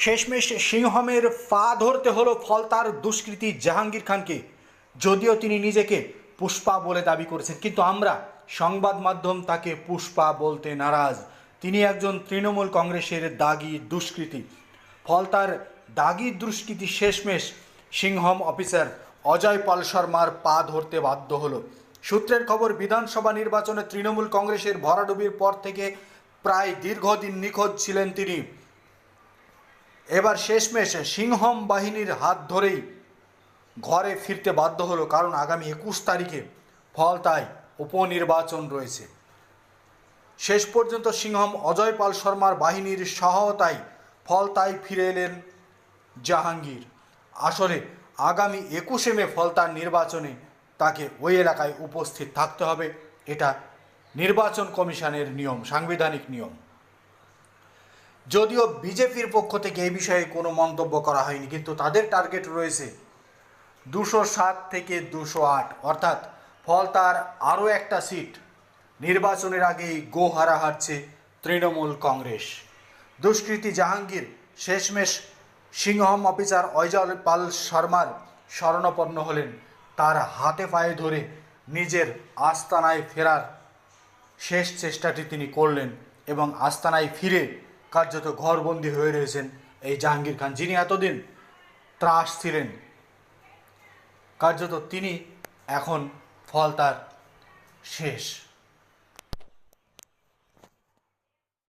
শেষমেশ সিংহমের পা ধরতে হলো ফলতার দুষ্কৃতী জাহাঙ্গীর খানকে। যদিও তিনি নিজেকে পুষ্পা বলে দাবি করেছেন, কিন্তু আমরা সংবাদ মাধ্যম তাকে পুষ্পা বলতে নারাজ। তিনি একজন তৃণমূল কংগ্রেসের দাগি দুষ্কৃতী। ফলতার দাগি দুষ্কৃতী শেষমেশ সিংহম অফিসার অজয় পাল শর্মার পা ধরতে বাধ্য হলো। সূত্রের খবর, বিধানসভা নির্বাচনে তৃণমূল কংগ্রেসের ভরাডুবির পর থেকে প্রায় দীর্ঘদিন নিখোঁজ ছিলেন তিনি। এবার শেষমেশ সিংহম বাহিনীর হাত ধরেই ঘরে ফিরতে বাধ্য হলো, কারণ আগামী 21 তারিখে ফলতায় উপনির্বাচন রয়েছে। শেষ পর্যন্ত সিংহম অজয় পাল শর্মার বাহিনীর সহায়তায় ফলতায় ফিরে এলেন জাহাঙ্গীর। আসলে আগামী 21শে মে ফলতার নির্বাচনে তাকে ওই এলাকায় উপস্থিত থাকতে হবে। এটা নির্বাচন কমিশনের নিয়ম, সাংবিধানিক নিয়ম। যদিও বিজেপির পক্ষ থেকে এই বিষয়ে কোনো মন্তব্য করা হয়নি, কিন্তু তাদের টার্গেট রয়েছে 207 থেকে 208, অর্থাৎ ফলতার আরও একটা সিট নির্বাচনের আগেই গোহারা হারছে তৃণমূল কংগ্রেস। দুষ্কৃতী জাহাঙ্গীর শেষমেশ সিংহম অফিসার অজয় পাল শর্মার শরণাপন্ন হলেন। তার হাতে পায়ে ধরে নিজের আস্তানায় ফেরার শেষ চেষ্টাটি তিনি করলেন এবং আস্তানায় ফিরে কার্যত ঘরবন্দি হয়ে রয়েছেন এই জাহাঙ্গীর খান, যিনি এতদিন ত্রাস ছিলেন। কার্যত তিনি এখন ফলতার শেষ।